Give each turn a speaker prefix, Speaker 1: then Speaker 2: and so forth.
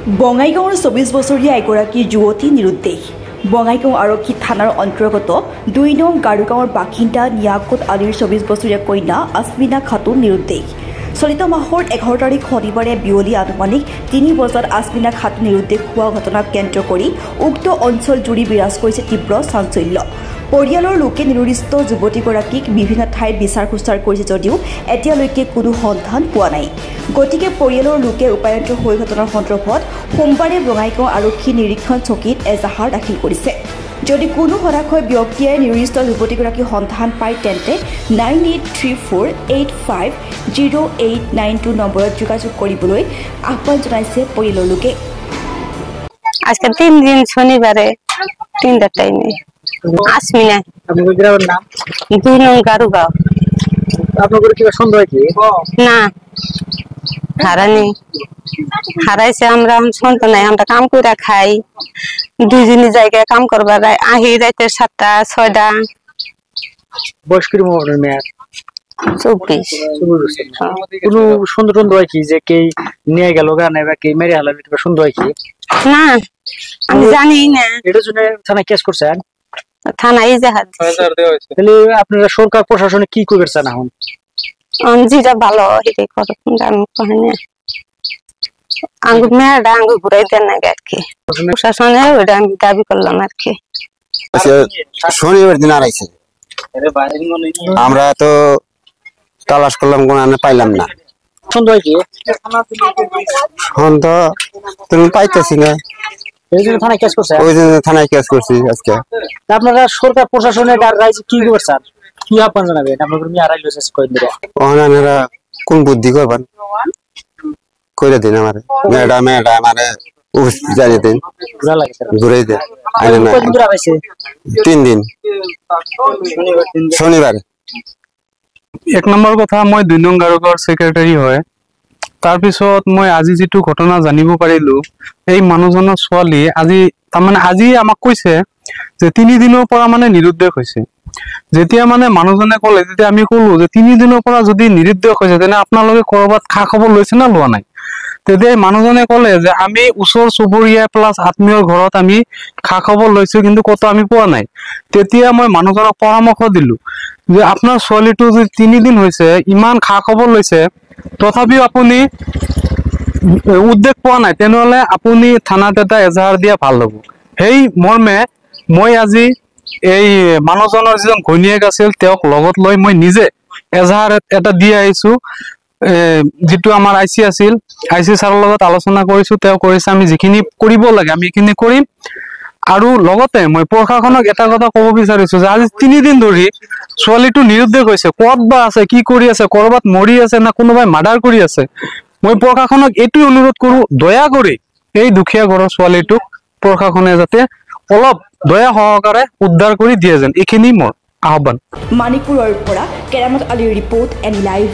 Speaker 1: বঙাইগাঁৱৰ ২৪ বছৰীয়া এগৰাকী যুৱতী নিৰুদ্দেশ। বঙাইগাঁও আৰক্ষী থানাৰ অন্তৰ্গত ২ নং গাৰুগাঁৱৰ বাসিন্দা নিয়াকুত আলীৰ ২৪ বছৰীয়া কন্যা আছমিনা খাতুন নিৰুদ্দেশ। চলিত মাহৰ ১১ তাৰিখ শনিবাৰে বিয়লি আনুমানিক ৩ বজাত আছমিনা খাতুন নিৰুদ্দেশ হোৱা ঘটনাক কেন্দ্ৰ কৰি উক্ত অঞ্চল জুৰি বিৰাজ কৰিছে তীব্ৰ চাঞ্চল্য। পৰিয়ালৰ লোকে নিৰুদ্দিষ্ট যুৱতীগৰাকীক বিভিন্ন ঠাইত বিচাৰ খোচাৰ কৰিছে যদিও এতিয়ালৈকে কোনো সন্ধান পোৱা নাই। গতিকে পৰিয়ালৰ লোকে উপায়ন্ত হৈ ঘটনাৰ সন্দৰ্ভত সোমবাৰে বঙাইগাঁও আৰক্ষী নিৰীক্ষণ চকীত এজাহাৰ দাখিল কৰিছে। যদি কোনো হতাশয় ব্যক্তিয়ে নিৰুদ্দিষ্ট যুৱতীগৰাকীৰ সন্ধান পায় তেন্তে 9834850892 নম্বৰত যোগাযোগ কৰিবলৈ আহ্বান জনাইছে পৰিয়ালৰ লোকে।
Speaker 2: আজকে 3 দিন শনিবারে 3টা টাইমে আসমিনা
Speaker 3: আপনাদের গ্রামের নাম
Speaker 2: 2 নং গারুগাঁও।
Speaker 3: আপনাদের কি সন্দেহ কি
Speaker 2: না হারাইছে আমরা শুনতে নাই। আমরা কাম করে খাই, দুইজনই জায়গায় কাম করবার আহি রাতে 7টা 6টা।
Speaker 3: বয়স কিরকম আপনার মেয়ের?
Speaker 2: 24।
Speaker 3: কোনো সন্দেহ হয় কি যে কে নিয়ে গেল গানে বা কে মেরে হালাবে সন্দেহ হয় কি?
Speaker 2: না আমি জানি না।
Speaker 3: এটার জন্য থানায় কেস করছেন?
Speaker 2: থানায় ইজাহার দিয়েছে।
Speaker 3: তাহলে আপনারা সরকার প্রশাসনে কি করছেন এখন?
Speaker 2: যেটা ভালো এটাই করো, আমি কই না। আঙ্গুর মেয়েটা আঙ্গুর ঘুরাই দেন না আর কি। প্রশাসনে ওটা আমি দাবি করলাম আর কি।
Speaker 4: শনিবার দিন আড়াইছে আমরা তো তালাশ করলাম, কোনো পাইলাম না।
Speaker 3: সন্দেহ কি
Speaker 4: সন্দেহ তুমি পাইতেছি না,
Speaker 3: এই জন্য থানায় কেস করছেন?
Speaker 4: ওই জন্য থানায় কেস করছি আজকে।
Speaker 3: আপনারা সরকার প্রশাসনে কি করছেন, কি আহ্বান জানাবেন? আপনাদের মেয়ে হারাইলো শেষ কয়েক দিন
Speaker 4: ওনারা কোন বুদ্ধি করবেন করে দিন আমার মেয়েটা আমারে জানিয়ে দিন, ঘুরাই দেন। 3 দিন শনিবার।
Speaker 5: 1 নম্বৰ কথা, মই 2 নং গাৰুগাঁৱৰ সেক্ৰেটাৰী হয়। তাৰপিছত মই আজি যেটো ঘটনা জানিব পাৰিলো, এই মানুহজনৰ ছোৱালী আজি আমাক কৈছে যে 3 দিনৰ পৰা নিৰুদ্দেশ হৈছে। যেতিয়া মানুহজনে ক'লে, যেতিয়া আমি ক'লো যে 3 দিনৰ পৰা যদি নিৰুদ্দেশ হৈছে তেনে আপোনালোকে কৰবাত খা খবৰ লৈছে না লোৱা নাই? তেতিয়া মানুহজনে ক'লে যে আমি ওচৰ চুবুৰীয়া প্লাছ আত্মীয়ৰ ঘৰত আমি খা খবৰ লৈছো, কিন্তু কত আমি পোৱা নাই। তেতিয়া মই মানুহজনক পৰামৰ্শ দিলো যে আপোনাৰ ছোৱালীটো যদি 3 দিন হৈছে, ইমান খা খবৰ লৈছে, তথাপিও আপুনি উদ্বেগ পোৱা নাই, তেনেহলে আপুনি থানাত এটা এজাহাৰ দিয়া ভাল হ'ব। সেই মৰ্মে মই আজি এই মানুহজনৰ যিজন ঘৈণীয়েক আছিল তেওঁক লগত লৈ মই নিজে এজাহাৰ এটা দি আহিছো। যেটো আমাৰ আইসি আছিল, আইসি ছাৰৰ লগত আলোচনা কৰিছো, তেওঁ কৰিছে আমি যিখিনি কৰিব লাগে আমি এইখিনি কৰিম। আৰু লগতে মই প্ৰশাসনক এটা কথা ক'ব বিচাৰিছো যে আজি 3 দিন ধৰি ছোৱালীটো নিৰুদ্দেশ হৈছে, ক'ত বা আছে, কি কৰি আছে, কৰবাত মৰি আছে না কোনোবাই মাৰ্ডাৰ কৰি আছে। মই প্ৰশাসনক এইটো অনুৰোধ কৰো, দয়া কৰি এই দুখীয়া ঘৰৰ ছোৱালীটোক প্ৰশাসনে যাতে অলপ দয়া সহকাৰে উদ্ধাৰ কৰি দিয়ে যেন, এইখিনি মোৰ আহ্বান।
Speaker 1: মানিকপুৰৰ পৰা কেৰামত আলীৰ ৰিপৰ্ট এণ্ড লাইভ।